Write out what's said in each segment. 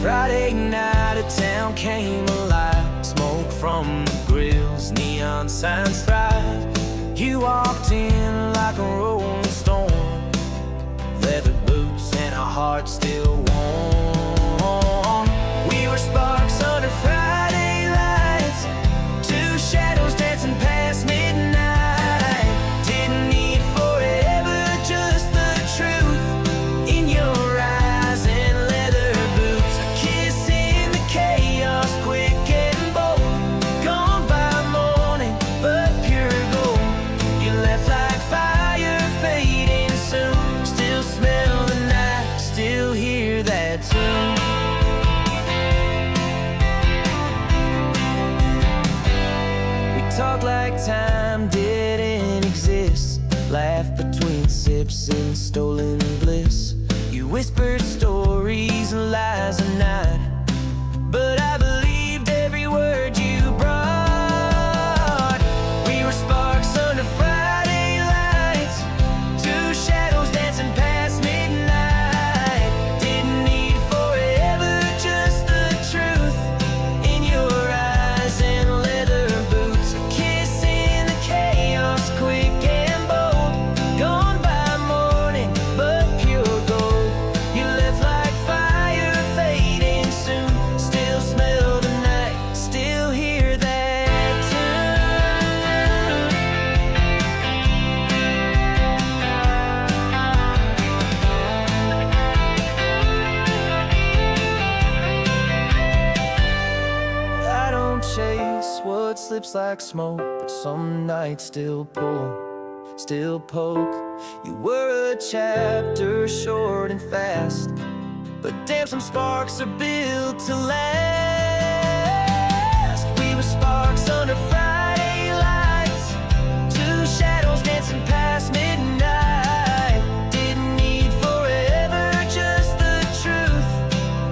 Friday night, a town came alive. Smoke from the grills, neon signs thrive. You walked in like a rolling storm, leather boots and a heart still warm. We were sparks under Friday lights, two shadows dancing past midnight. Didn't need forever, just the truth in your eyes and leather boots. A kiss in the chaos, quick and bold. Gone by morning, but pure gold. You left like fire, fading soon. Still smell the night, still hear that tune. Talk like time didn't exist. Laugh between sips and stolen bliss. You whispered stories and lies at night, but I believed every word you brought. We were sparks under Friday lights, two shadows dancing past midnight. Didn't need forever, just the truth in your eyes and leather boots. A kiss in the chaos, quick and bold. Gone by morning, but pure gold. You left like fire, fading soon. Still smell the night, still hear that tune. I don't chase what slips like smoke, but some nights still pull, still poke. You were a chapter short and fast, but damn, some sparks are built to last. We were sparks under Friday lights, two shadows dancing past midnight. Didn't need forever, just the truth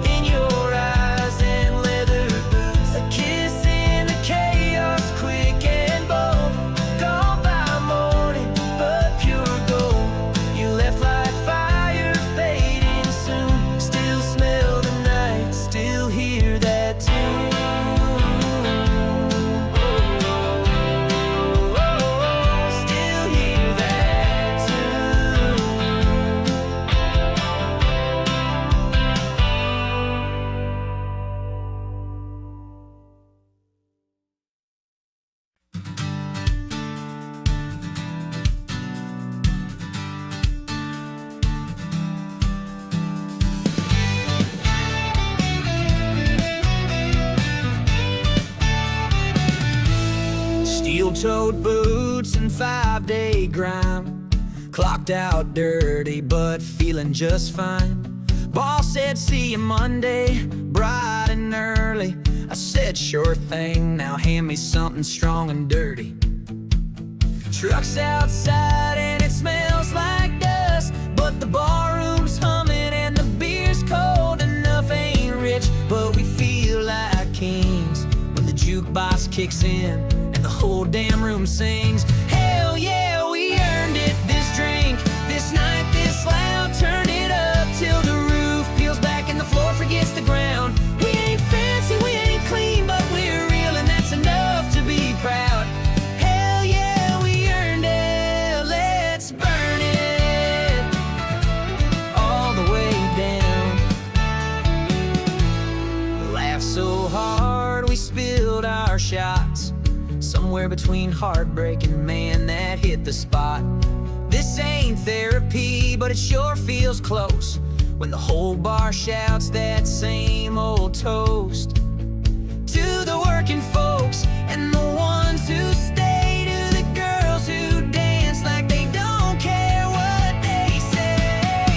in your eyes and leather boots. A kiss in the chaos, quick and bold. Gone by morning, but pure gold. You left like fire, fading soon. Still smell the night, still hear that tune. Still hear that tune. Steel-toed boots and 5-day grind. Clocked out dirty, but feeling just fine. Boss said, see you Monday, bright and early. I said, sure thing, now hand me something strong and dirty. Truck's outside and it smells like dust, but the barroom's humming and the beer's cold enough. Ain't rich, but we feel like kings when the jukebox kicks in and the whole damn room sings. Hell yeah, we earned it. This drink, this night, this loud. Turn it up till the roof peels back and the floor forgets the ground. We ain't fancy, we ain't clean, but we're real, and that's enough to be proud. Hell yeah, we earned it. Let's burn it all the way down. Laughed so hard we spilled our shots. Somewhere between heartbreak and man, that hit the spot. This ain't therapy, but it sure feels close when the whole bar shouts that same old toast. To the working folks and the ones who stay, to the girls who dance like they don't care what they say.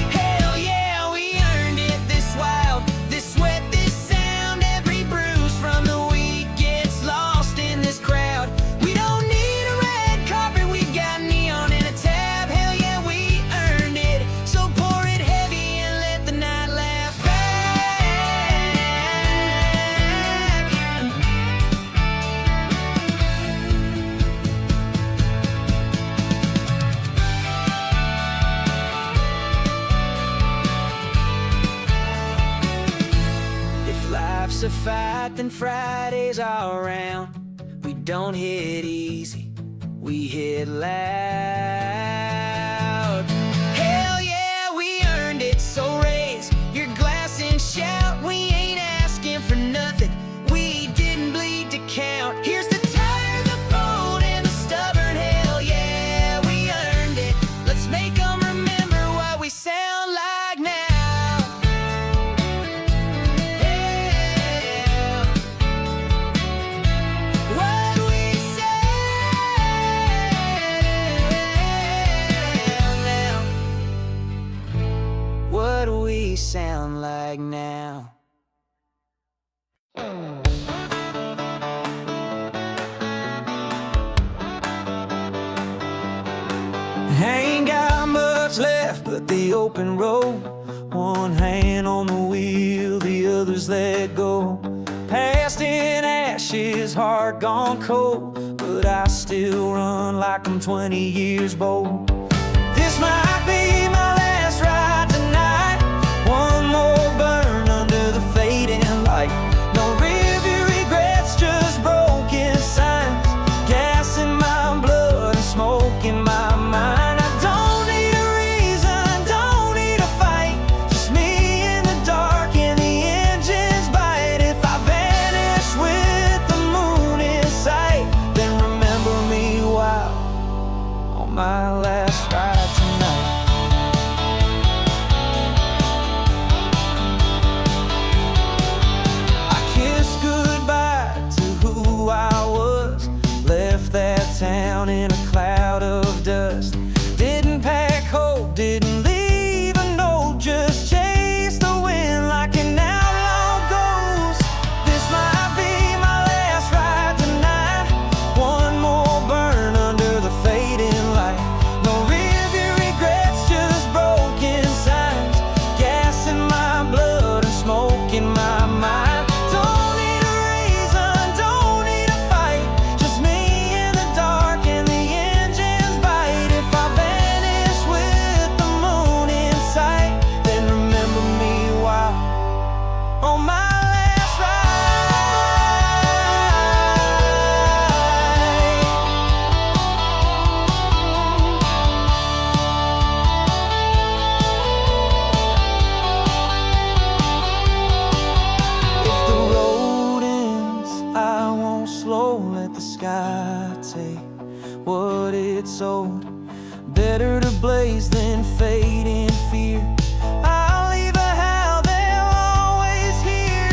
Hell yeah, we earned it. This wild, this sweat, this sound. Every bruise from the week gets lost in this crowd. We don't need a red carpet, we got neon and a tab. Hell yeah, we earned it. So pour it heavy and let the night laugh back. Life's a fight, then Fridays are around. We don't hit easy, we hit loud. Hell yeah, we earned it, so raise your glass and shout. We ain't asking for nothing, we didn't bleed to count. Here's the tire, the boat, and the stubborn. Hell yeah, we earned it. Let's make them remember what we sound like now. Sound like now. Ain't got much left but the open road. One hand on the wheel, the other's let go. Past in ashes, heart gone cold, but I still run like I'm 20 years bold. This might be my last ride tonight. One more burn under the fading light. No rearview regrets, just broken signs. Gas in my blood and smoke in my mind. I don't need a reason, don't need a fight. Just me in the dark and the engines bite. If I vanish with the moon in sight, then remember me while on my last ride tonight. Town in a cloud of dust. Didn't pack hope, didn't leave a note, just chase the wind like an outlaw ghost. This might be my last ride tonight. One more burn under the fading light. No rearview regrets, just broken signs. Gas in my blood and smoke in my mind. What it sold. Better to blaze than fade in fear. I'll leave a howl they'll always hear.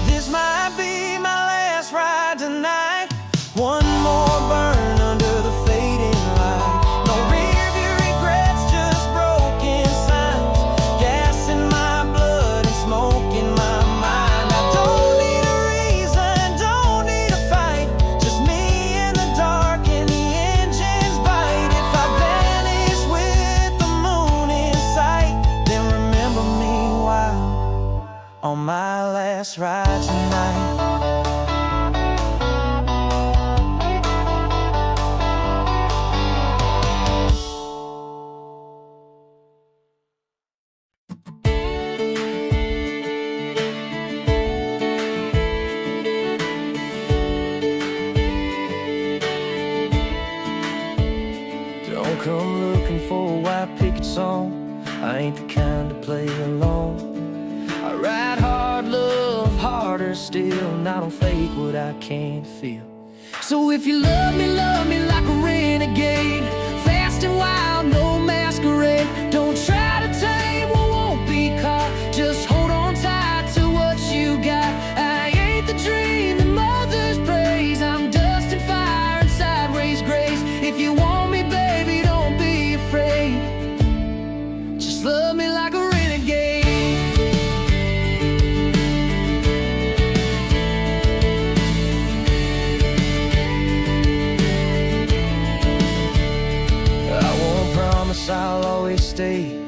This might be my last ride tonight. One more burn under the fading light. No rearview regrets, just broken signs. Gas in my blood and smoke in my mind. I don't need a reason, don't need a fight. Just me in the dark and the engines bite. If I vanish with the moon in sight, then remember me while on my last ride tonight. Don't come looking for a white picket song. I ain't the kind to play along. I ride hard, love harder still, and I don't fake what I can't feel. So if you love me like a renegade. Fast and wild, no masquerade. Don't try to tame what won't be caught. Just hold on tight to what you got. I ain't the dream that mothers praise. I'm dust and fire and sideways grace. If you want me, baby, don't be afraid. Just love me like a renegade. I'll always stay,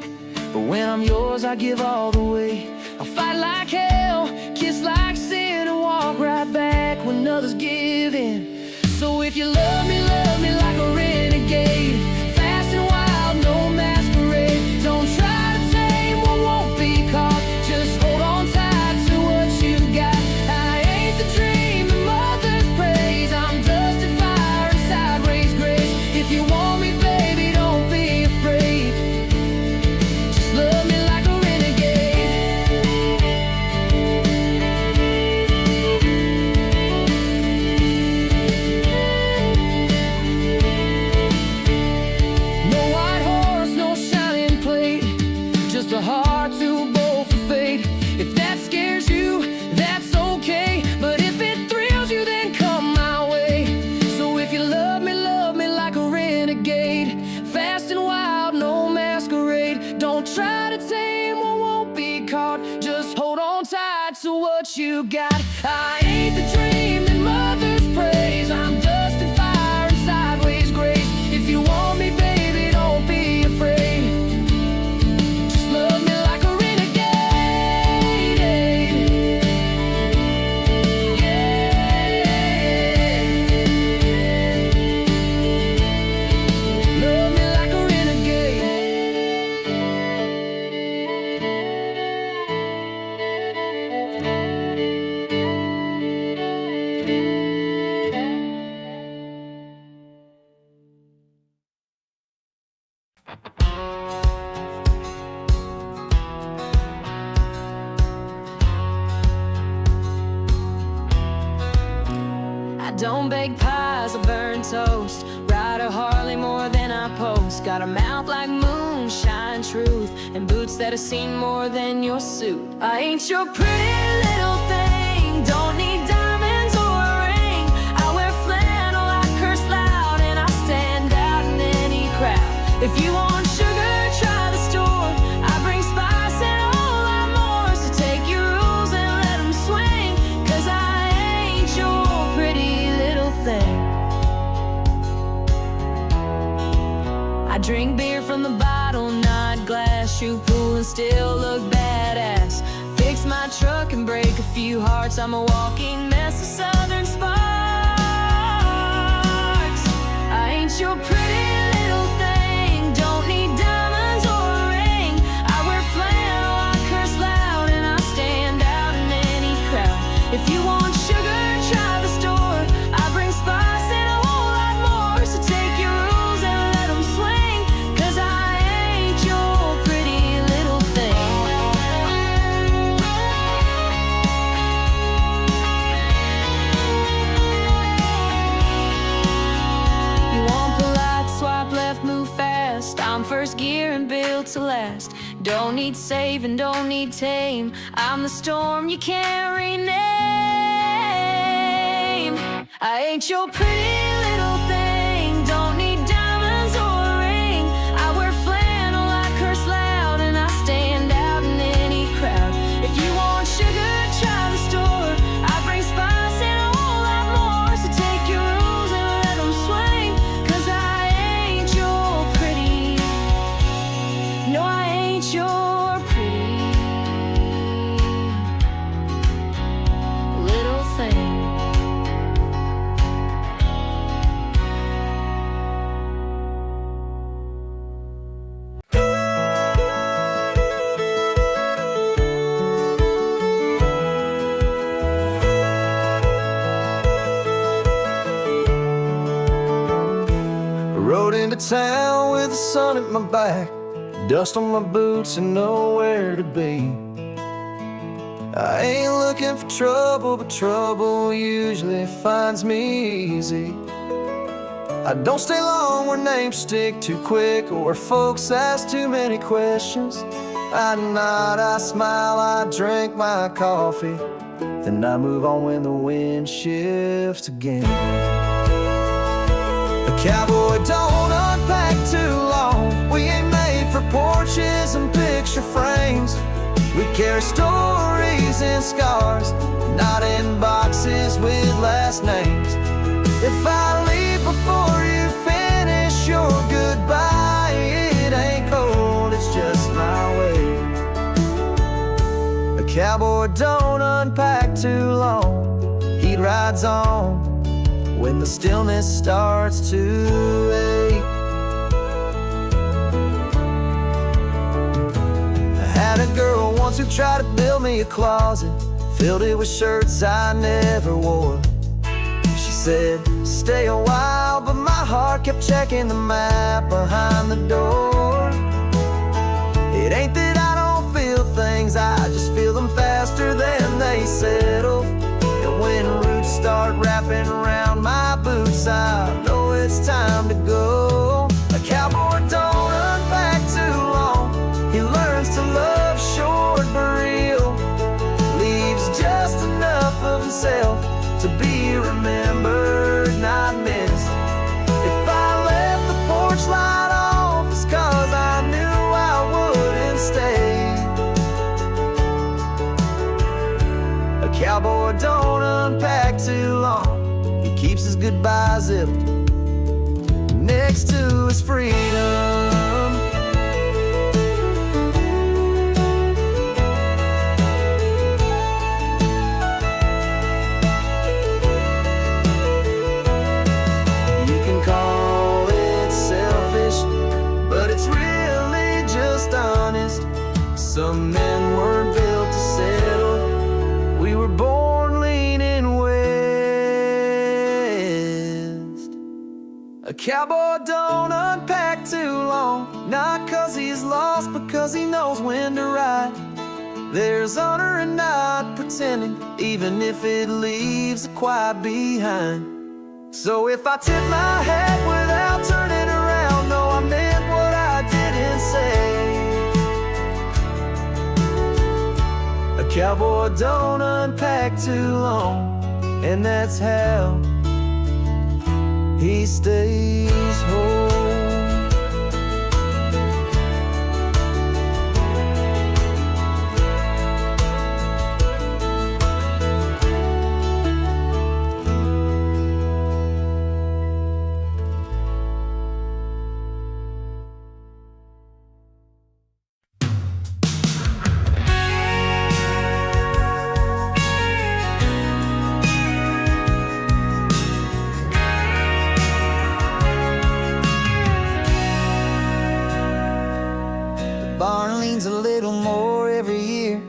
but when I'm yours, I give all the way. I'll fight like hell, kiss like sin, and walk right back when others give in. So if you love me like a renegade. Fast and wild, no masquerade. Don't try to tame what won't be caught. Just hold on tight to what you got. I ain't the dream that mothers praise. I'm dust and fire and sideways grace. If you want me, baby, don't be afraid. Just love me like a renegade. Love me like a renegade. I don't bake pies or burn toast, ride a Harley more than I post. Got a mouth like moonshine truth, and boots that have seen more than your suit. I ain't your pretty little thing, don't need diamonds or a ring. I wear flannel, I curse loud, and I stand out in any crowd. If you want sugar, try the store. I bring spice and a whole lot more. So take your rules and let them swing, 'cause I ain't your pretty little thing. I drink beer from the bottle, not glass. Shoot pool and still look badass. Fix my truck and break a few hearts. I'm a walking mess of southern sparks. I ain't your pretty little thing, don't need diamonds or a ring. I wear flannel, I curse loud, and I stand out in any crowd. If you want sugar, try the store. I bring spice and a whole lot more. So take your rules and let them swing, 'cause I ain't your pretty little thing. You want polite, swipe left, move fast. I'm first gear and built to last. Don't need saving, don't need tame. I'm the storm you can't rename. I ain't your pretty little thing, don't need diamonds or a ring. I wear flannel, I curse loud, and I stand out in any crowd. If you want sugar, try the store. I bring spice and a whole lot more. So take your rules and let them swing, 'cause I ain't your pretty. No, I ain't your pretty little thing. Rode into town with the sun at my back, dust on my boots and nowhere to be. I ain't looking for trouble, but trouble usually finds me easy. I don't stay long where names stick too quick, or where folks ask too many questions. I nod, I smile, I drink my coffee, then I move on when the wind shifts again. A cowboy don't unpack too long. We ain't made for porches and picture frames. We carry stories and scars, not in boxes with last names. If I leave before you finish your goodbye, it ain't cold, it's just my way. A cowboy don't unpack too long. He rides on when the stillness starts to ache. I had a girl once who tried to build me a closet, filled it with shirts I never wore. She said, stay a while, but my heart kept checking the map behind the door. It ain't that I don't feel things, I just feel them faster than they settle. And when roots start wrapping around my boots, I know it's time to go. A cowboy don't unpack too long. He learns to love short but real, leaves just enough of himself to be remembered, not missed. If I left the porch light off, it's 'cause I knew I wouldn't stay. A cowboy don't goodbye zipped next to his freedom. You can call it selfish, but it's really just honest. Some men weren't built to settle. We were born leaning west. A cowboy don't unpack too long, not 'cause he's lost, but 'cause he knows when to ride. There's honor in not pretending, even if it leaves a quiet behind. So if I tip my hat without turning around, no, I meant what I didn't say. A cowboy don't unpack too long, and that's how he stays home. Barn leans a little more every year,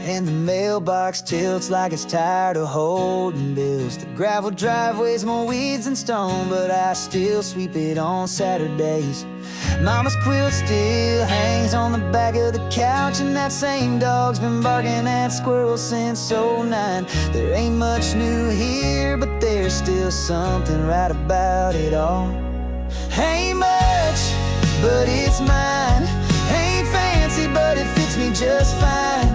and the mailbox tilts like it's tired of holding bills. The gravel driveway's more weeds than stone, but I still sweep it on Saturdays. Mama's quilt still hangs on the back of the couch, and that same dog's been barking at squirrels since '09. There ain't much new here, but there's still something right about it all. Ain't much, but it's mine. Ain't fancy, but it fits me just fine.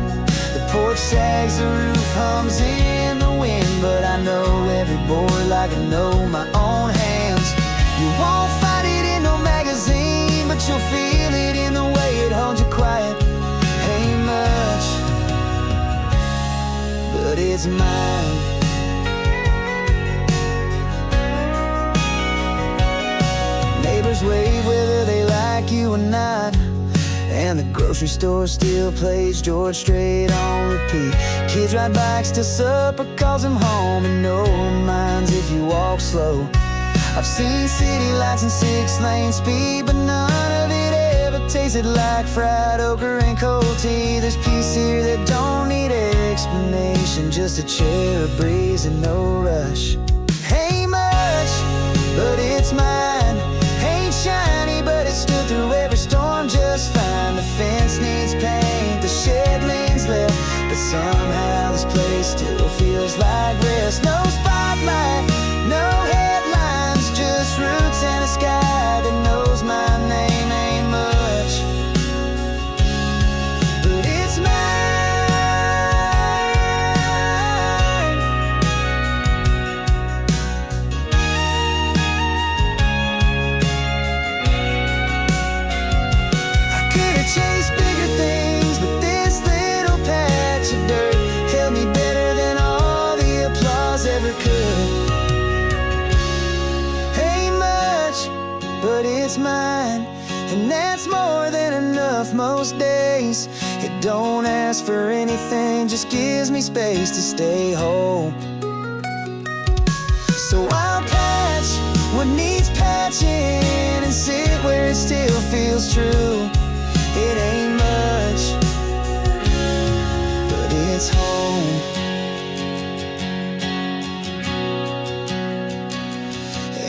The porch sags, the roof hums in the wind, but I know every board like I know my own hands. You won't find it in no magazine, but you'll feel it in the way it holds you quiet. Ain't much, but it's mine. Neighbors wave whether they like you or not, and the grocery store still plays George Strait on repeat. Kids ride bikes till supper calls them home, and no one minds if you walk slow. I've seen city lights and 6-lane speed, but none of it ever tasted like fried okra and cold tea. There's peace here that don't need explanation, just a chair, a breeze, and no rush. Ain't much, but it's mine. Ain't shiny, but it stood through every storm just fine. The fence needs paint, the shed leans left, but somehow this place still feels like rest. No spotlight, no headlines, just roots and a sky that knows my name. Ain't much, but it's mine. I could have chased bigger things, but this little patch of dirt held me better than all the applause ever could. Ain't much, but it's mine, and that's more than enough most days. It don't ask for anything, just gives me space to stay whole. So I'll patch what needs patching and sit where it still feels true. It ain't much, but it's home.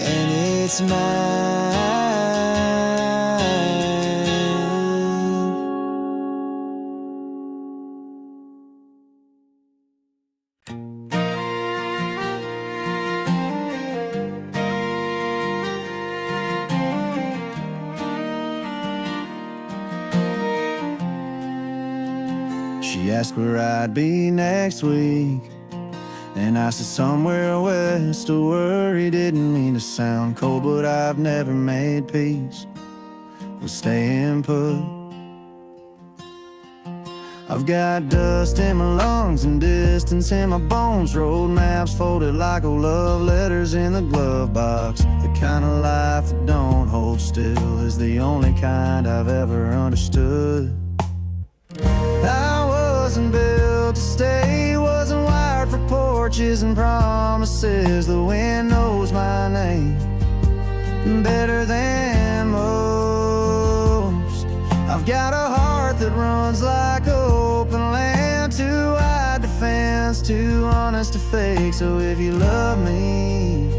And it's mine. She asked where I'd be next week, and I said somewhere west. A worry didn't mean to sound cold, but I've never made peace with staying put. I've got dust in my lungs and distance in my bones. Road maps folded like old love letters in the glove box. The kind of life that don't hold still is the only kind I've ever understood. I wasn't built to stay, wasn't wired for porches and promises. The wind knows my name better than most. I've got a heart that runs like open land, too wide to fence, too honest to fake. So if you love me,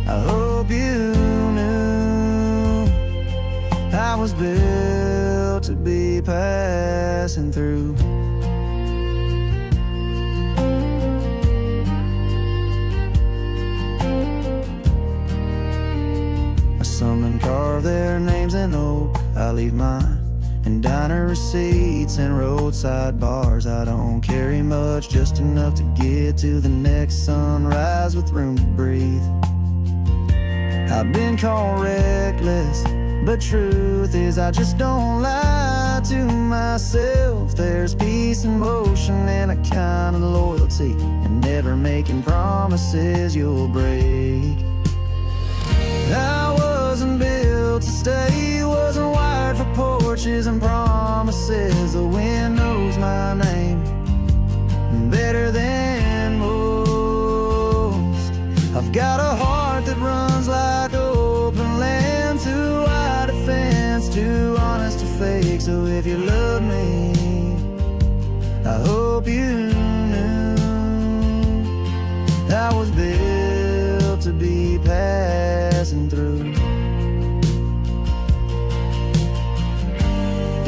I hope you knew I was built to be passing through. Some carve their names in oak, I leave mine in diner receipts and roadside bars. I don't carry much, just enough to get to the next sunrise with room to breathe. I've been called reckless, but truth is I just don't lie to myself. There's peace in motion and a kind of loyalty, and never making promises you'll break. I wasn't built to stay, wasn't wired for porches and promises. The wind knows my name better than most. I've got a heart that runs like open land, too wide to fence, too honest to fake. So if you love me, I hope you knew I was built to be passing through.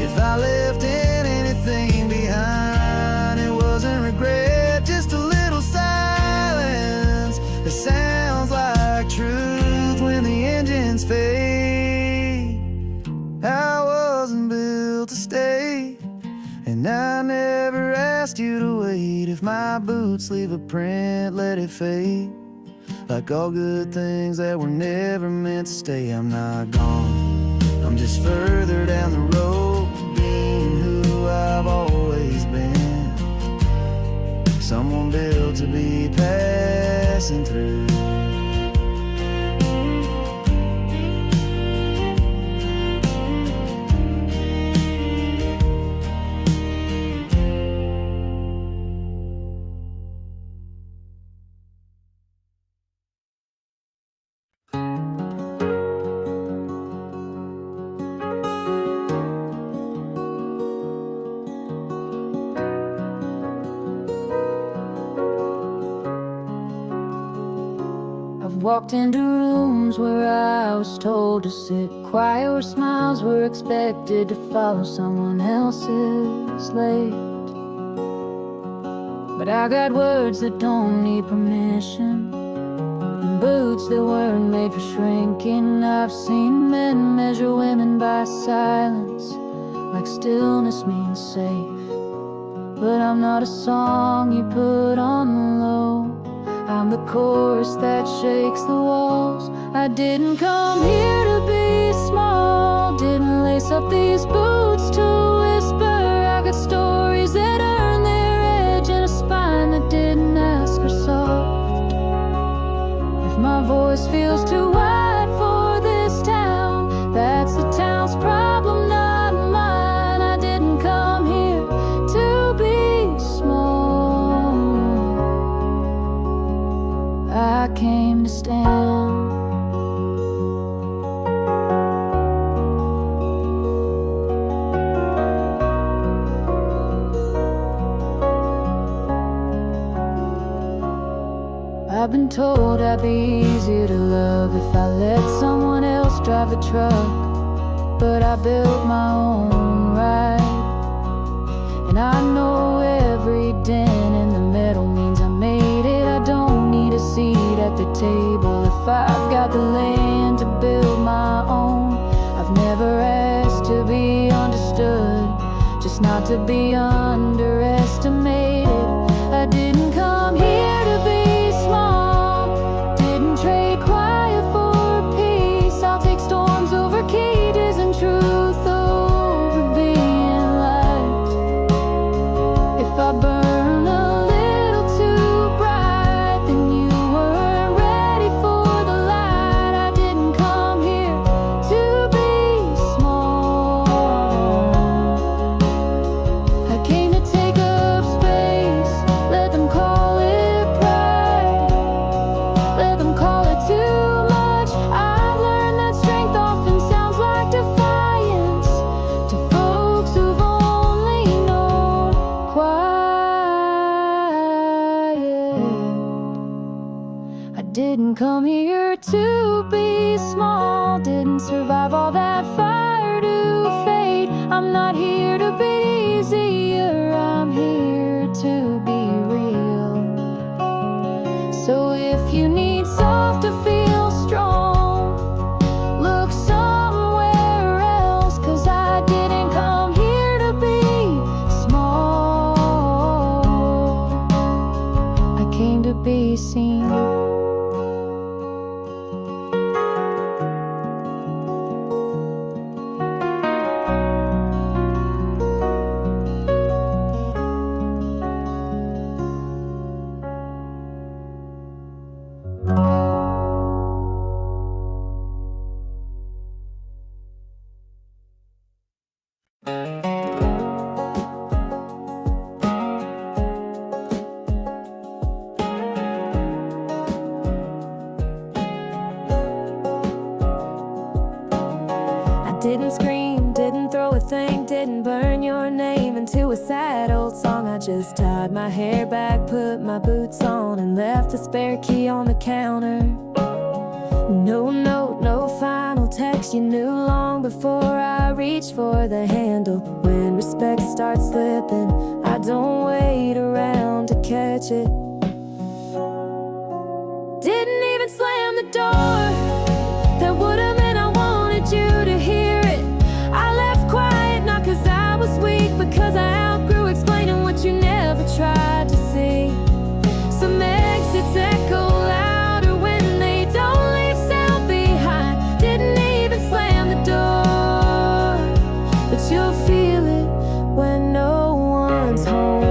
If I left anything behind, it wasn't regret, just a little silence that sounds like truth when the engines fade. I wasn't built to stay, and I never asked you to wait. If my boots leave a print, let it fade. Like all good things that were never meant to stay. I'm not gone, I'm just further down the road, being who I've always been. Someone built to be passing through. Walked into rooms where I was told to sit quiet, where smiles were expected to follow someone else's lead. But I got words that don't need permission, and boots that weren't made for shrinking. I've seen men measure women by silence, like stillness means safe. But I'm not a song you put on the low, I'm the chorus that shakes the walls. I didn't come here to be small, didn't lace up these boots to whisper. I got stories that earned their edge and a spine that didn't ask for soft. If my voice feels too wide for this town, that's the town's problem, not mine. I didn't come here to be small, I came to stand. I've been told I'd be easier to love if I let someone else drive the truck, but I built my own ride. And I know every dent in the metal means I made it. I don't need a seat at the table if I've got the land to build my own. I've never asked to be understood, just not to be underestimated. I didn't come here to be small, didn't trade quiet for peace. I'll take storms over cages and truth over being liked. didn't come here to be small, didn't survive all that fire to fade. I'm not here to be easier, I'm here to be real. So if you need soft to feel strong, look somewhere else, 'cause I didn't come here to be small, I came to be seen. Didn't scream, didn't throw a thing, didn't burn your name into a sad old song. I just tied my hair back, put my boots on, and left the spare key on the counter. No note, no final text, you knew long before I reached for the handle. When respect starts slipping, I don't wait around to catch it. Didn't even slam the door, that would've meant I wanted you to hear it. I left quiet, not 'cause I was weak, because I outgrew explaining what you never tried to see. Some exits echo louder when they don't leave sound behind. Didn't even slam the door, but you'll feel it when no one's home.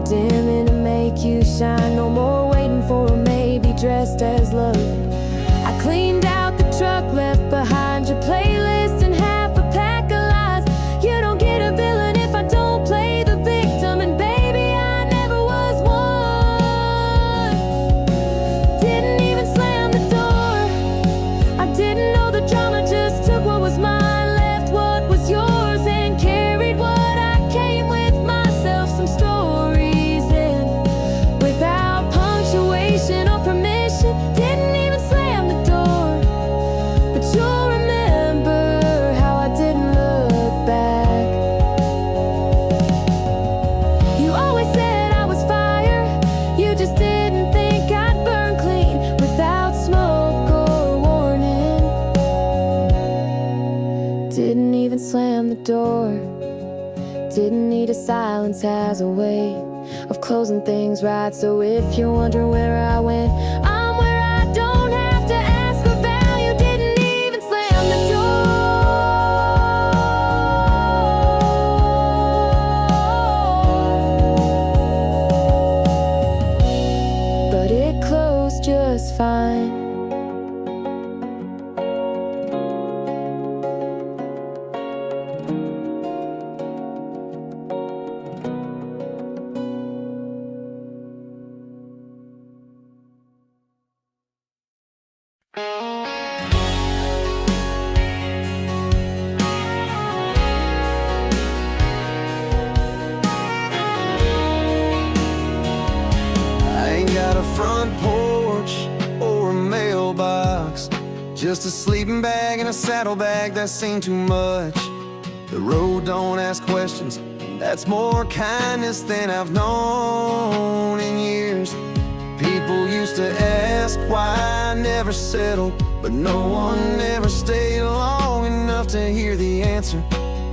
Dimming to make you shine, no more waiting for a maybe dressed as love. I cleaned out the truck, left behind your playlist and half a pack of lies. You don't get a villain if I don't play the victim, and baby, I never was one. Didn't even slam the door, I didn't know the drama, just took what was mine, left what was yours, and carried what I came with myself. Some stories without punctuation or permission. Didn't even slam the door, but you'll remember how I didn't look back. You always said I was fire, you just didn't think I'd burn clean without smoke or warning. Didn't even slam the door, didn't need a silence as a way of closing things right. So if you're wondering where I went, I'm where I don't have to ask for value. Didn't even slam the door, but it closed just fine. Front porch or a mailbox, just a sleeping bag and a saddlebag that seemed too much. The road don't ask questions, that's more kindness than I've known in years. People used to ask why I never settled, but no one ever stayed long enough to hear the answer.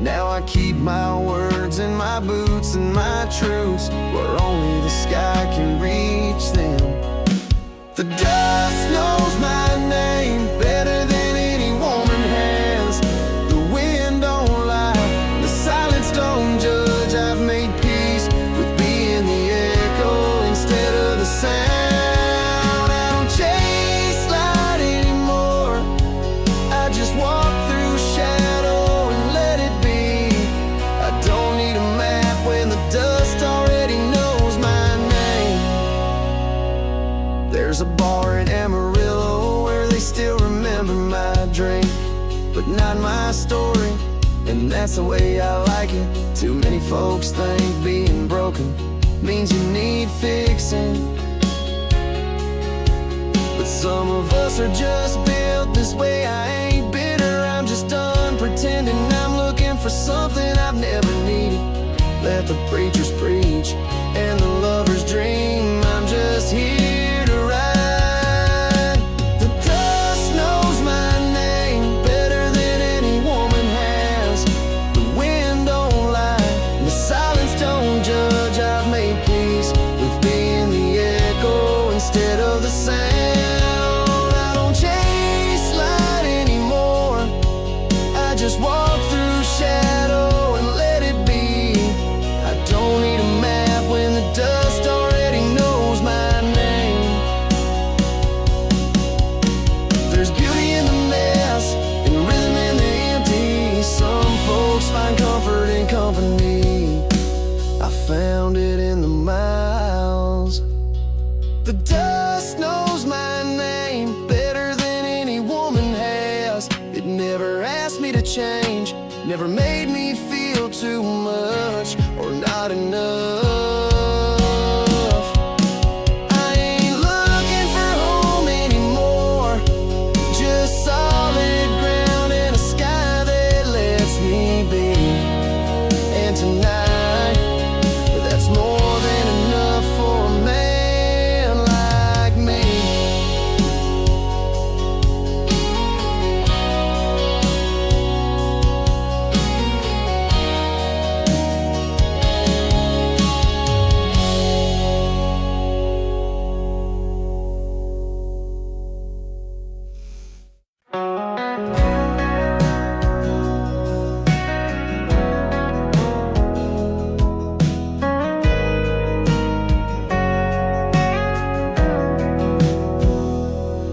Now I keep my words in my boots and my truths, where only the sky can reach them. The dust knows my name better than any woman has. The wind don't lie, the silence don't judge. I've made peace with being the echo instead of the sound. I don't chase light anymore, I just walk through shadow and let it be. I don't need a map when the dust already knows my There's a bar in Amarillo where they still remember my drink, but not my story, and that's the way I like it. Too many folks think being broken means you need fixing, but some of us are just built this way. I ain't bitter, I'm just done pretending I'm looking for something I've never needed. Let the preachers preach and the lovers dream, I'm just here to ride. The dust knows my name better than any woman has. The wind don't lie, and the silence don't judge. I've made peace with being the echo instead of the sound. I don't chase light anymore, I just walk through shadow and let it be. I don't need a map when the dust already knows my name. There's beauty in the mess and rhythm in the empty. Some folks find comfort in company, I found it in the miles. The dust knows my name better than any woman has. It never asked me to change, never made me feel too much or not enough. I ain't looking for home anymore, just solid ground and a sky that lets me be. And tonight, that's more than enough for a man like me.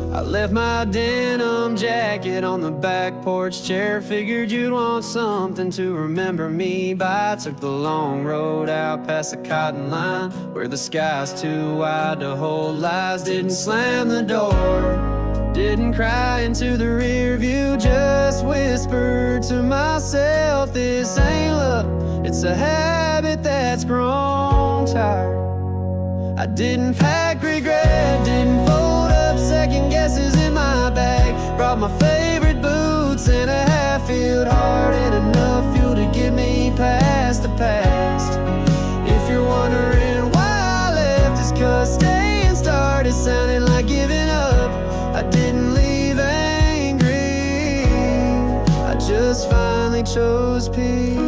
I left my denim jacket on the back porch chair. Figured you'd want something to remember me by. Took the long road out past the cotton line, where the sky's too wide to hold lies. Didn't slam the door, didn't cry into the rear view, just whispered to myself, this ain't love, it's a habit that's grown tired. I didn't pack regret, didn't fold up second guesses in my bag. Brought my favorite boots and a half-filled heart and enough fuel to get me past the past. If you're wondering why I left, it's 'cause staying started sounding like giving up. I didn't leave angry, I just finally chose peace.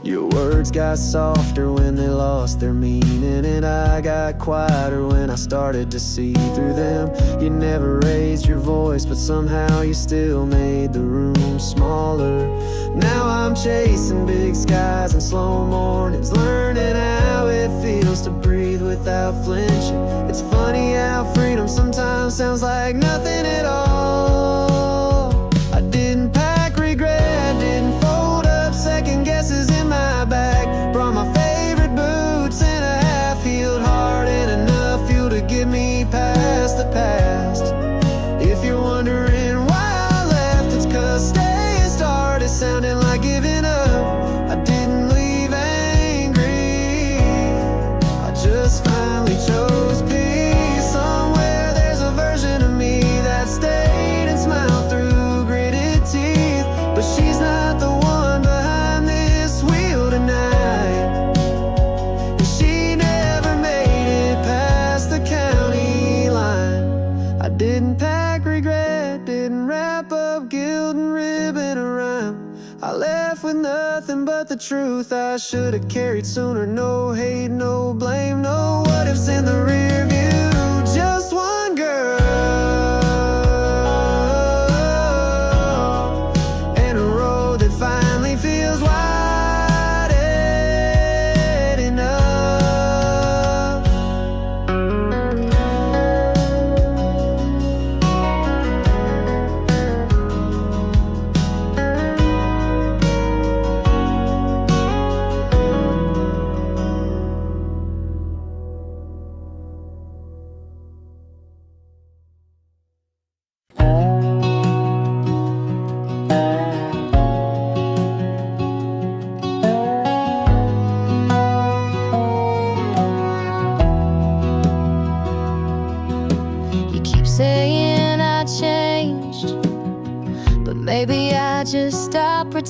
Your words got softer when they lost their meaning, and I got quieter when I started to see through them. You never raised your voice, but somehow you still made the room smaller. Now I'm chasing big skies and slow mornings, learning how it feels to breathe without flinching. It's funny how freedom sometimes sounds like nothing at all. I didn't pack regret, didn't fold up second guesses in my bag. Brought my favorite boots and a half-healed heart and enough fuel to get me past the past. If you're wondering why I left, it's 'cause staying started sounding like giving up. I didn't leave angry, I just finally chose peace. Somewhere there's a version of me that stayed and smiled through gritted teeth, but she's not the one behind this wheel tonight. And she never made it past the county line. I didn't pack regret, didn't wrap up guilt and ribbon around. I left with nothing but the truth I should have carried sooner. No hate, no blame, no what ifs in the rear view. Just one girl and a road that finally feels wide enough.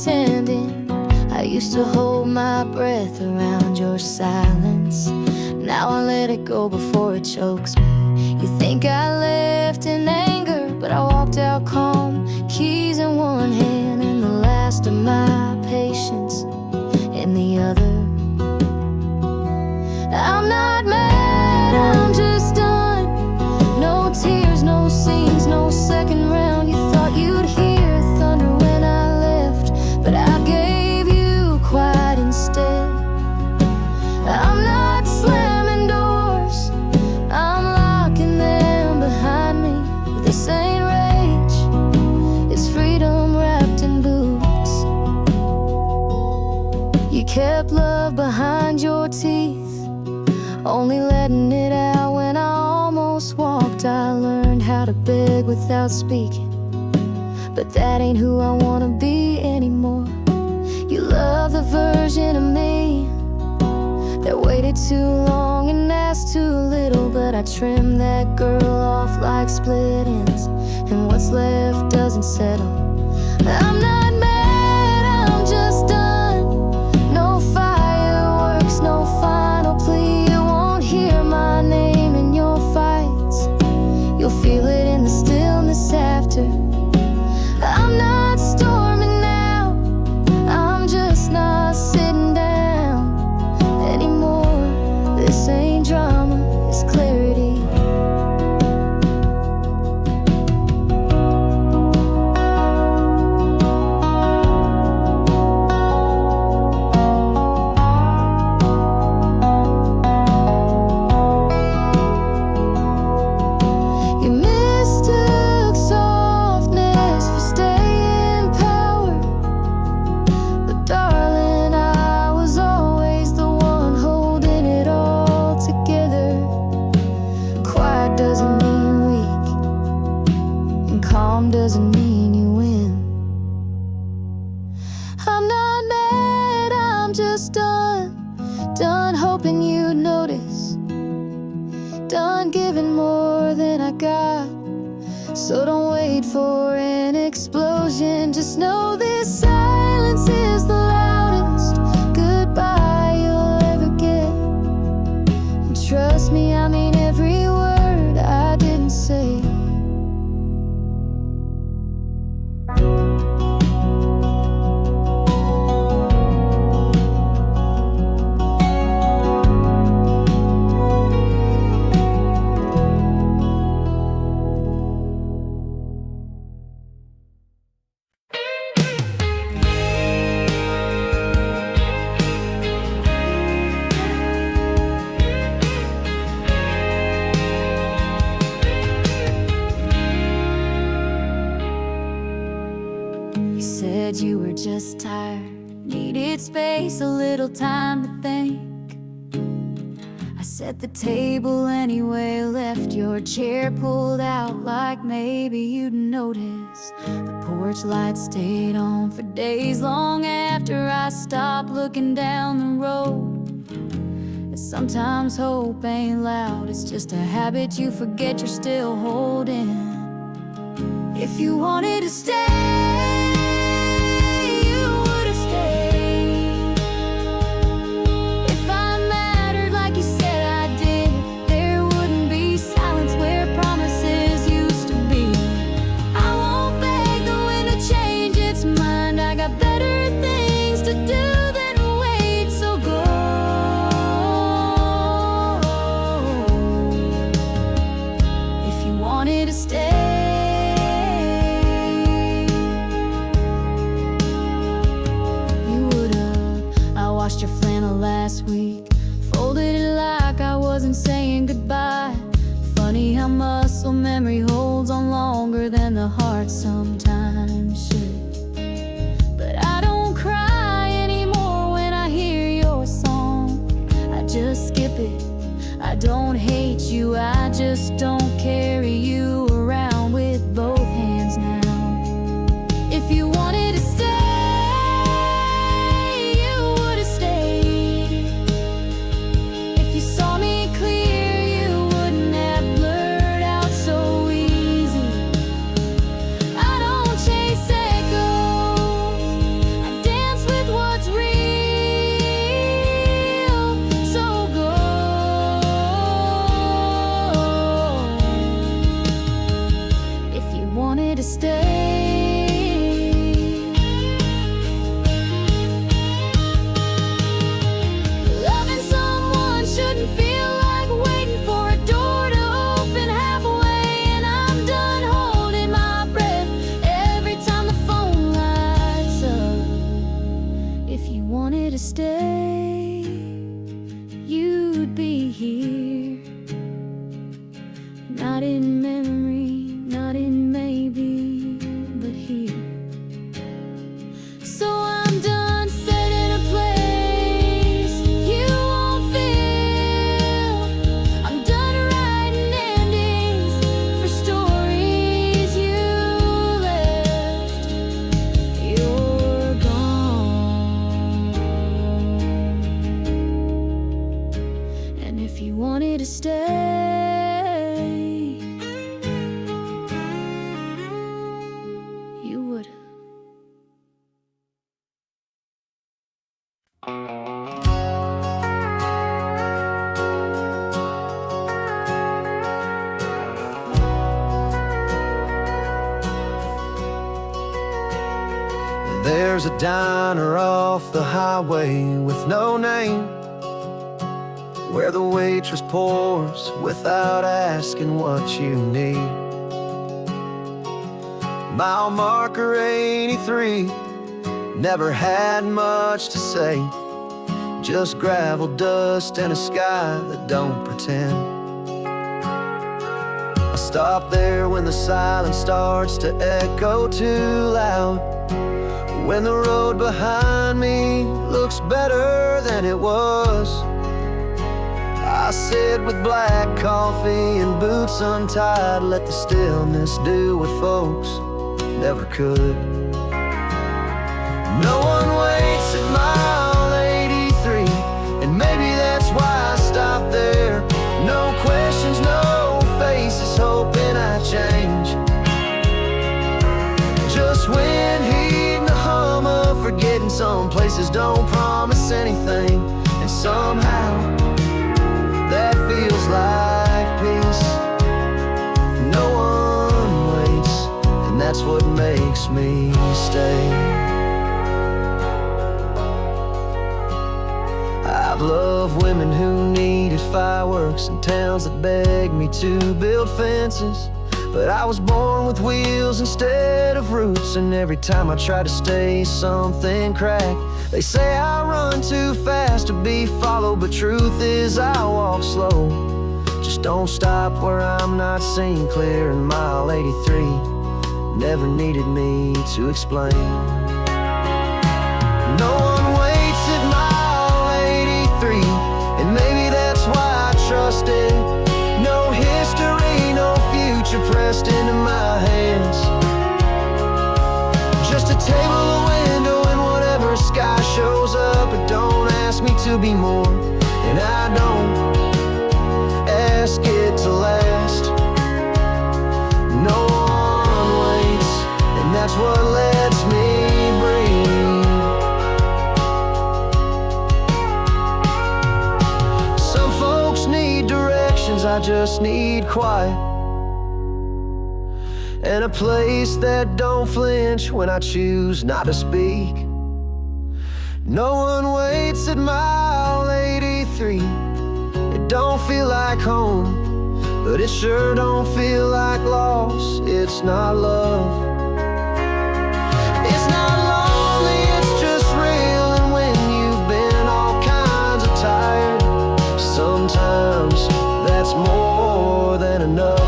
pretending. I used to hold my breath around your silence. Now I let it go before it chokes me. You think I left in anger, but I walked out calm, keys in one hand and the last of my patience in the other. I'm not mad, I'm just done. No tears, no scenes, no second round. You thought you'd hear thunder when I left, but I gave you quiet instead. I'm not slamming doors, I'm locking them behind me. This ain't rage, it's freedom wrapped in boots. You kept love behind your teeth, only letting it out when I almost walked. I learned how to beg without speaking, but that ain't who I wanna be anymore. You love the version of me that waited too long and asked too little, but I trimmed that girl off like split ends, and what's left doesn't settle. I'm not mad, I'm just done. No fireworks, no final plea. You won't hear my name in your fights, you'll feel it in the stillness after. I'm not storming out, I'm just not sitting down anymore. This ain't drama, it's clarity. You mistook softness for staying power, but darling, I was always the one holding it all together. Quiet doesn't mean weak, and calm doesn't mean you win. I'm not mad, I'm just done hoping you'd notice, done giving more than I got. So don't wait for an explosion, just know this silence is the loudest goodbye you'll ever get. And trust me, I mean every word I didn't say. You said you were just tired, needed space, a little time to think. I set the table anyway, left your chair pulled out like maybe you'd noticed. The porch light stayed on for days long after I stopped looking down the road. And sometimes hope ain't loud, it's just a habit you forget you're still holding. If you wanted to stay, you would have stayed. If I mattered like you said I did, there wouldn't be silence where promises used to be. I won't beg the wind to change its mind, I got better things to do than wait, so go. If you wanted to stay, washed your flannel last week, folded it like I wasn't saying goodbye. Funny how muscle memory holds on longer than the heart sometimes should. But I don't cry anymore when I hear your song, I just skip it. I don't hate you, I just don't carry you around with both hands now. If you wanted to stay, I don't If you wanted to stay, you'd be here. Not in memory, not in maybe, but here. So I'm done setting a place you won't feel. I'm done writing endings for stories you left. You're gone. And if you wanted to stay, you would. There's a diner off the highway with no name, where the waitress pours without asking what you need. Mile marker 83, never had much to say, just gravel, dust, and a sky that don't pretend. I stop there when the silence starts to echo too loud, when the road behind me looks better than it was. I sit with black coffee and boots untied, let the stillness do what folks never could. No one waits at mile 83, and maybe that's why I stopped there. No questions, no faces, hoping I change. Just wind, heat, and the hum of forgetting. Some places don't promise anything, and somehow that feels like peace. No one waits, and that's what makes me stay. I've loved women who needed fireworks and towns that begged me to build fences, but I was born with wheels instead of roots, and every time I try to stay, something cracked. They say I run too fast to be followed, but truth is I walk slow. Just don't stop where I'm not seen clear, and mile 83 never needed me to explain. No one waits at mile 83, and maybe that's why I trust it. No history, no future pressed into my hands. Just a table, a window, and whatever sky shows up. But don't ask me to be more, and I don't ask it to last. No one waits, and that's what lets me breathe. Some folks need directions, I just need quiet, and a place that don't flinch when I choose not to speak. No one waits at mile 83. It don't feel like home, but it sure don't feel like loss. It's not love, it's not lonely, it's just real. And when you've been all kinds of tired, sometimes that's more than enough.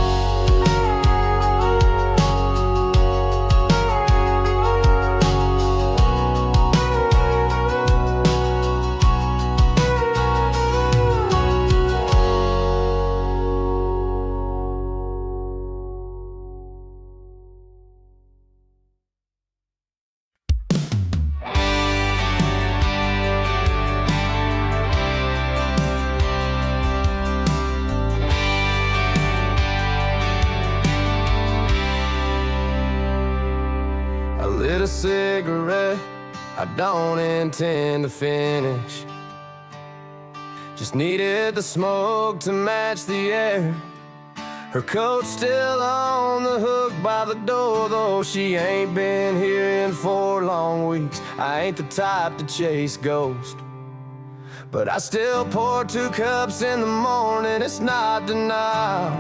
Lit a cigarette, I don't intend to finish. Just needed the smoke to match the air. Her coat's still on the hook by the door, though she ain't been here in 4 long weeks. I ain't the type to chase ghosts, but I still pour 2 cups in the morning. It's not denial,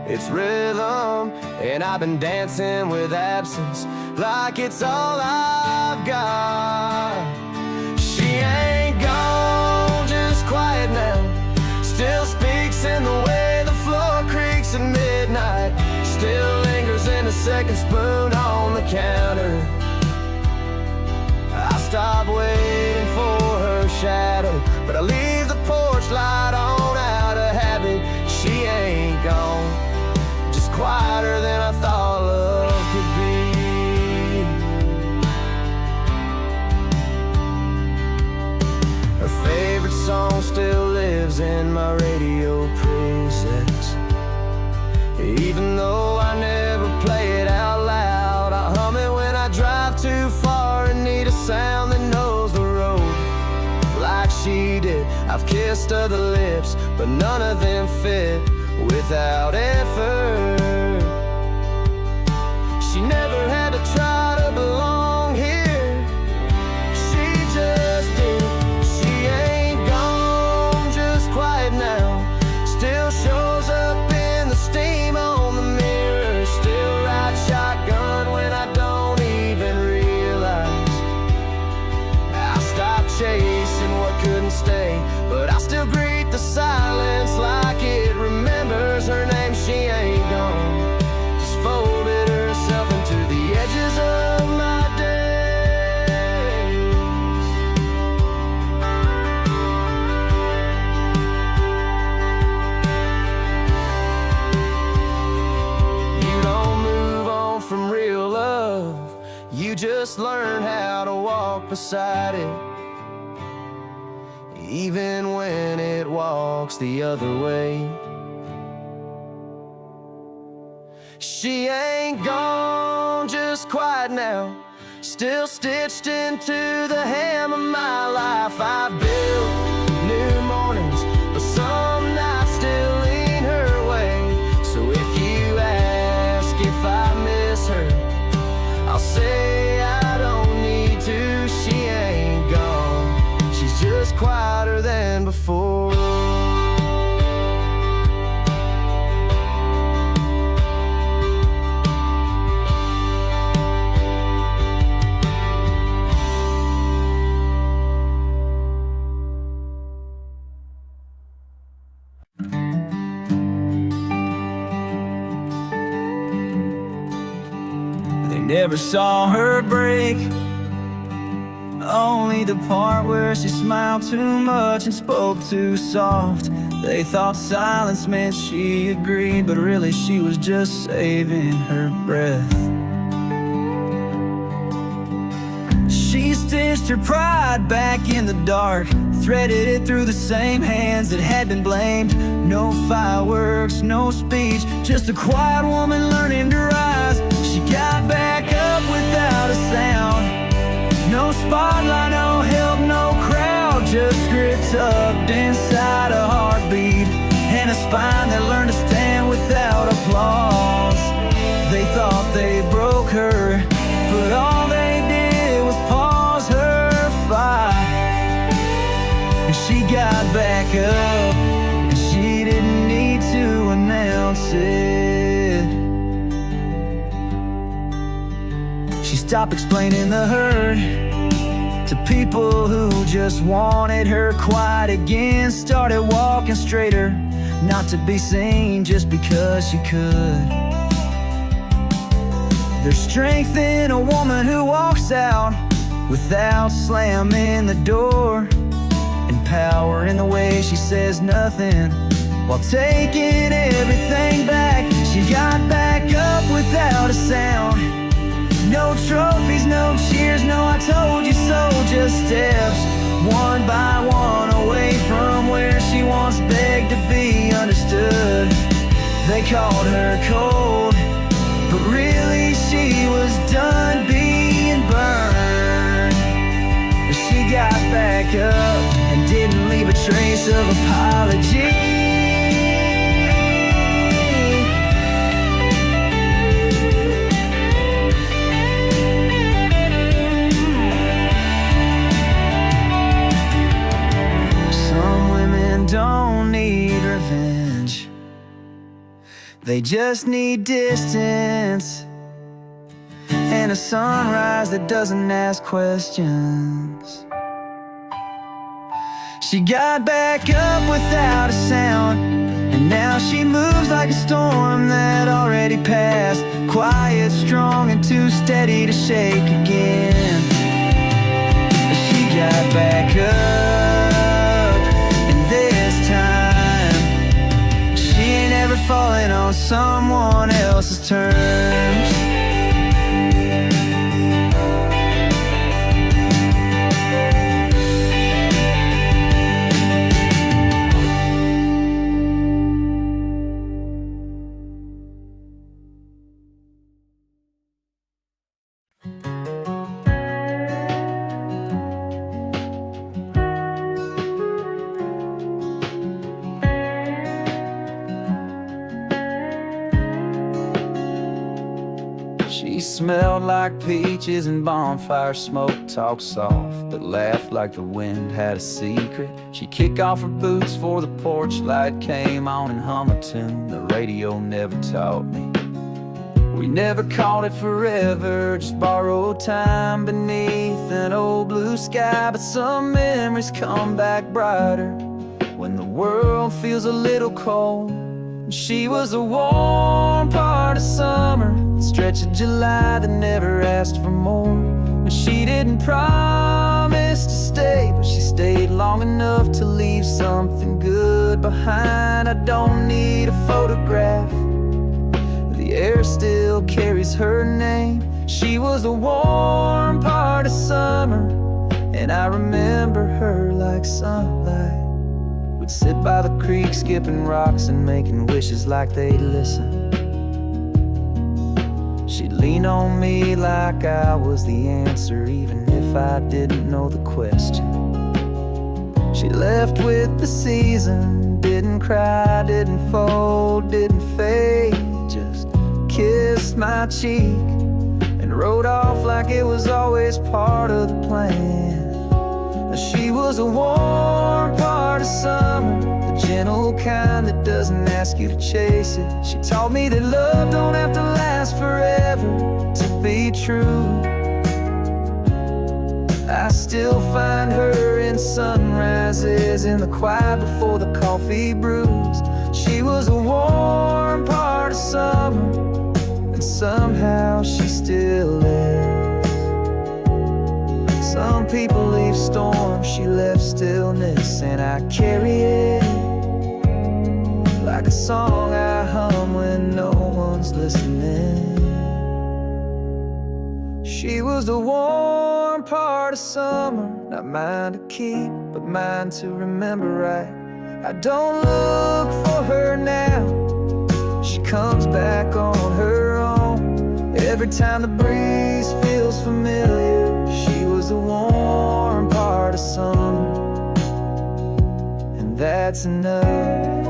it's rhythm, and I've been dancing with absence like it's all I've got. second spoon on the counter. I stop waiting for her shadow, but I leave the porch light on out of habit. She ain't gone, just quieter than I thought love could be. Her favorite song still lives in my radio presets. Even though I never play it out loud, I hum it when I drive too far and need a sound that knows the road like she did. I've kissed other lips, but none of them fit without effort. She never had to try to belong here, she just did. She ain't gone, just quiet now. Still shows up in the steam on the mirror. Still ride shotgun when I don't even realize I stopped chasing what couldn't stay, but I still greet the silence like it remembers her name. She ain't gone, just folded herself into the edges of my days. You don't move on from real love, you just learn how to walk beside it, even when it walks the other way. She ain't gone, just quiet now. Still stitched into the hem of my life. I built new mornings, but some nights still lean her way. So if you ask if I miss her, I'll say I don't need to. She ain't gone, she's just quieter than before. They never saw her break, only the part where she smiled too much and spoke too soft. They thought silence meant she agreed, but really she was just saving her breath. She stitched her pride back in the dark, threaded it through the same hands that had been blamed. No fireworks, no speech, just a quiet woman learning to rise. She got back up without a sound. No spotlight, no help, no crowd, just grit tucked inside a heartbeat and a spine that learned to stand without applause. They thought they broke her, but all they did was pause her fight. And she got back up, and she didn't need to announce it. She stopped explaining the hurt to people who just wanted her quiet again. Started walking straighter, not to be seen just because she could. There's strength in a woman who walks out without slamming the door, and power in the way she says nothing while taking everything back. She got back up without a sound. No trophies, no cheers, no I told you so, just steps one by one away from where she once begged to be understood. They called her cold, but really she was done being burned. But she got back up and didn't leave a trace of apology. Don't need revenge, they just need distance and a sunrise that doesn't ask questions. She got back up without a sound, and And now she moves like a storm that already passed, quiet, strong, and too steady to shake again. She got back up, and this time she ain't ever falling on someone else's terms. She smelled like peaches and bonfire smoke, talked soft but laughed like the wind had a secret. She'd kick off her boots for the porch light came on and hum a tune the radio never taught me. We never called it forever, just borrowed time beneath an old blue sky. But some memories come back brighter when the world feels a little cold. She was a warm part of summer, a stretch of July that never asked for more. When she didn't promise to stay, but she stayed long enough to leave something good behind. I don't need a photograph, the air still carries her name. She was a warm part of summer, and I remember her like sunlight. We'd sit by the creek, skipping rocks and making wishes like they'd listen. She'd lean on me like I was the answer, even if I didn't know the question. She left with the season, didn't cry, didn't fold, didn't fade, just kissed my cheek and rode off like it was always part of the plan. She was a warm part of summer, the gentle kind that doesn't ask you to chase it. She taught me that love don't have to last forever to be true. I still find her in sunrises, in the quiet before the coffee brews. She was a warm part of summer, and somehow she still lives. Some people leave storms, she left stillness, and I carry it like a song I hum when no one's listening. She was the warm part of summer, not mine to keep, but mine to remember right. I don't look for her now, she comes back on her own. Every time the breeze feels familiar, she was the warm part of summer, and that's enough.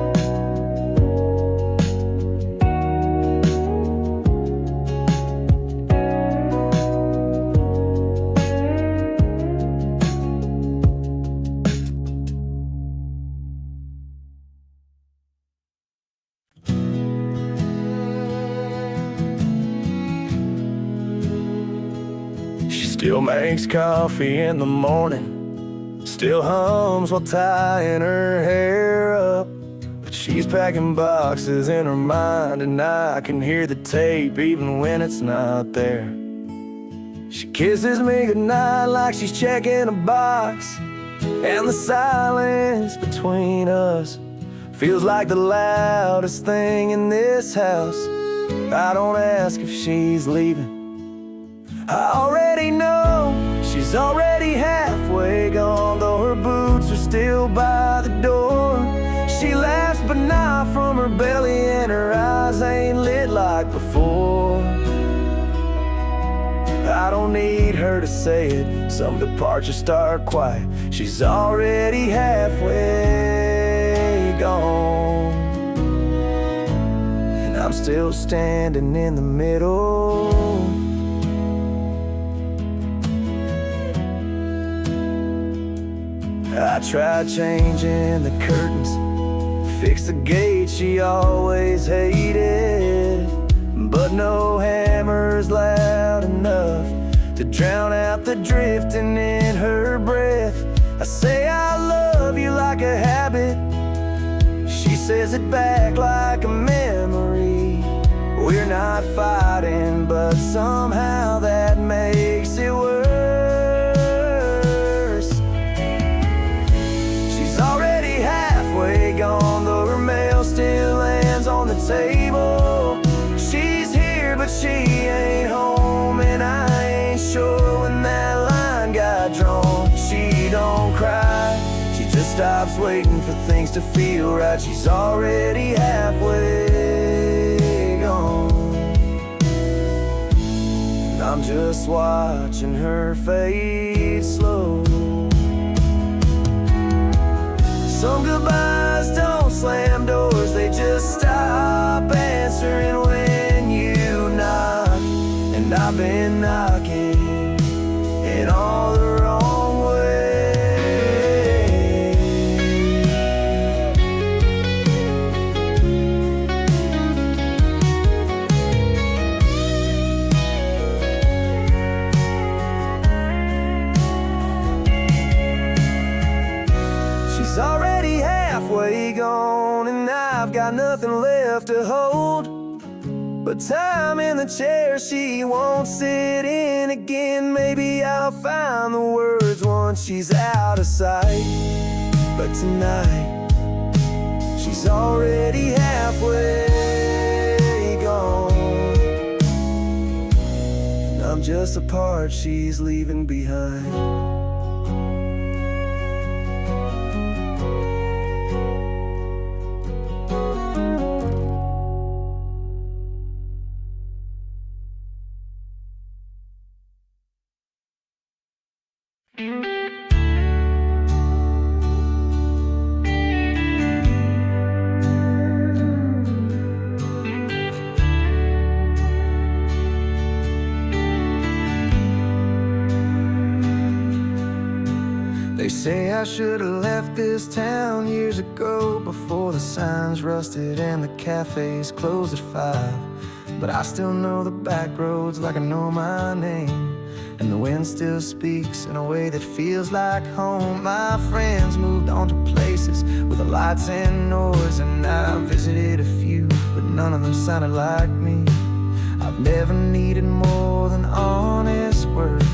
Still makes coffee in the morning, still hums while tying her hair up. But she's packing boxes in her mind, and I can hear the tape even when it's not there. She kisses me goodnight like she's checking a box, and the silence between us feels like the loudest thing in this house. I don't ask if she's leaving, I already know she's already halfway gone, though her boots are still by the door. She laughs but not from her belly, and her eyes ain't lit like before. I don't need her to say it, some departures start quiet. She's already halfway gone, and I'm still standing in the middle. I tried changing the curtains, fix the gate she always hated, but no hammer's loud enough to drown out the drifting in her breath. I say I love you like a habit, she said plays it back like a memory. We're not fighting, but somehow that makes it worse. She's already halfway gone, though her mail still lands on the table. She's here, but she ain't home, and I ain't sure when that line got drawn. She don't cry, she just stops waiting for things to feel right. She's already halfway gone. I'm just watching her fade slow. Some goodbyes don't slam doors, they just stop answering when you knock. And I've been knocking in all the wrong ways. She's already halfway gone, and I've got nothing left to hold but time in the chair she won't sit in again. Maybe I'll find the words once she's out of sight, but tonight she's already halfway gone. And I'm just a part she's leaving behind. They say I should have left this town years ago, before the signs rusted and the cafes closed at 5. But I still know the back roads like I know my name, and the wind still speaks in a way that feels like home. My friends moved on to places with the lights and noise, and I visited a few, but none of them sounded like me. I've never needed more than honest words,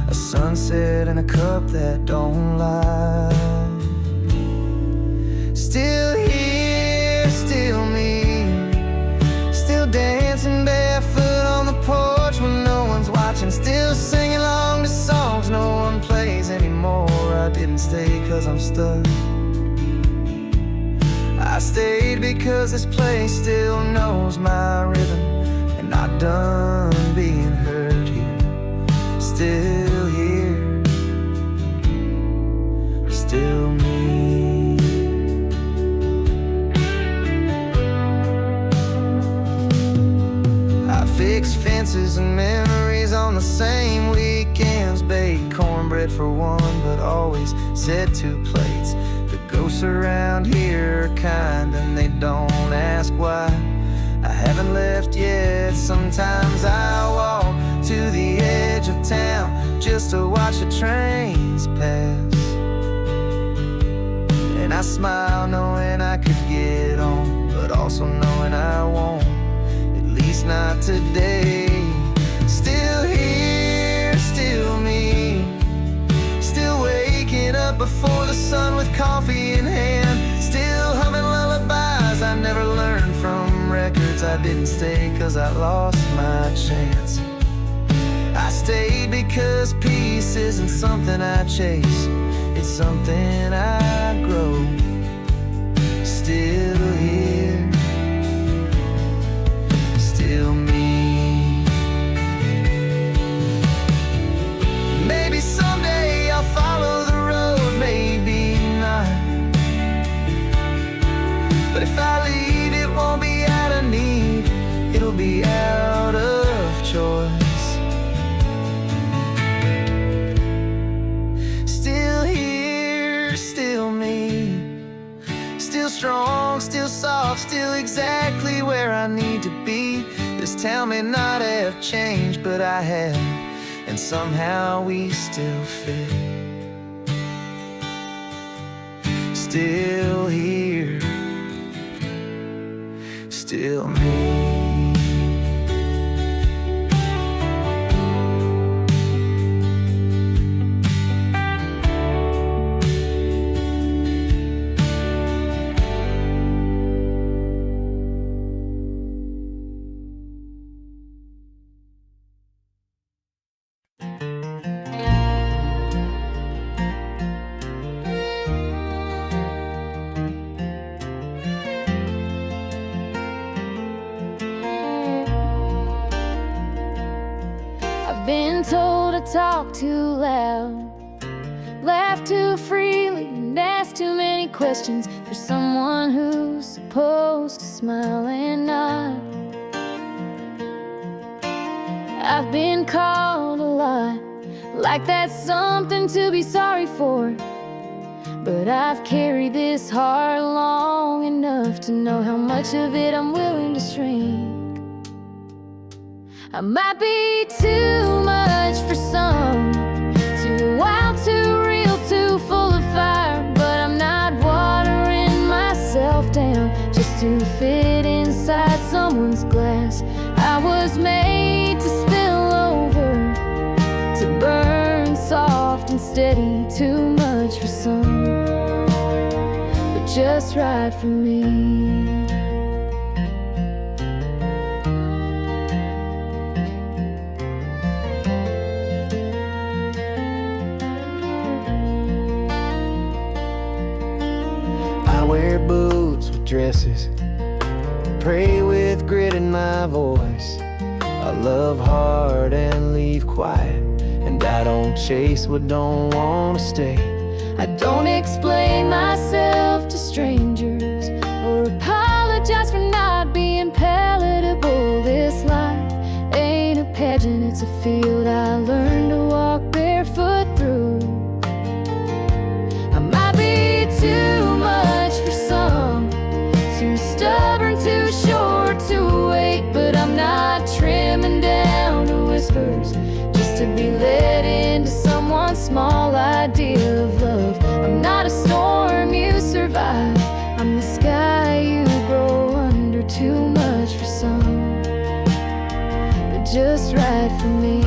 a sunset and a cup that don't lie. Still here, still me, still dancing barefoot on the porch when no one's watching, still singing along to songs no one plays anymore. I didn't stay cause I'm stuck, I stayed because this place still knows my rhythm, and not done being heard here. Still here, still me. I fix fences and memories on the same weekends, baked cornbread for one, but always said 2 plates. The ghosts around here are kind and they don't ask why. I haven't left yet. Sometimes I walk to the edge of town just to watch the trains pass, and I smile knowing I could get on, but also knowing I won't, at least not today. Still here, still me, still waking up before the sun with coffee in hand, still humming lullabies I never learned from records. I didn't stay cause I lost my chance, I stayed because peace isn't something I chase, it's something I grow. Still here, still me. Maybe someday I'll follow the road, maybe not, but if I leave it won't be out of need, it'll be out of choice. Strong, still soft, still exactly where I need to be. This town may not have changed, but I have, and somehow we still fit. Still here, still me. I've been told I talk too loud, laugh too freely, and ask too many questions for someone who's supposed to smile and nod. I've been called a lot, like that's something to be sorry for. But I've carried this heart long enough to know how much of it I'm willing to shrink. I might be too much for some, too wild, too real, too full of fire. But I'm not watering myself down just to fit inside someone's glass. I was made to spill over, to burn soft and steady. Too much for some, but just right for me. I wear boots with dresses, pray with grit in my voice. I love hard and leave quiet, and I don't chase what don't want to stay. I don't explain myself to strangers or apologize for not being palatable. This life ain't a pageant, it's a field I learned to walk barefoot through. I might be too much for some, too stubborn, too short to wait. But I'm not trimming down to whispers just to be led into someone's small idea of love. I'm not a storm you survive, I'm the sky you grow under. Too much for some, but just right for me.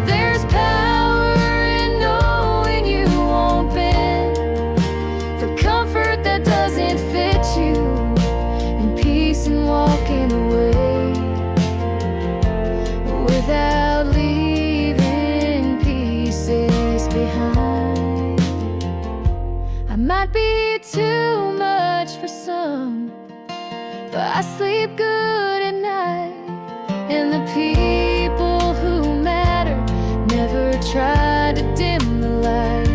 There's power in knowing you won't bend, for comfort that doesn't fit you, and peace in walking away without leaving pieces behind. I might be too much for some, but I sleep good at night. And the people who matter never try to dim the light.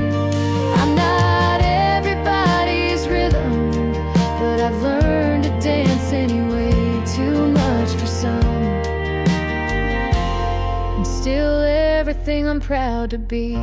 I'm not everybody's rhythm, but I've learned to dance anyway. Too much for some, and still everything I'm proud to be.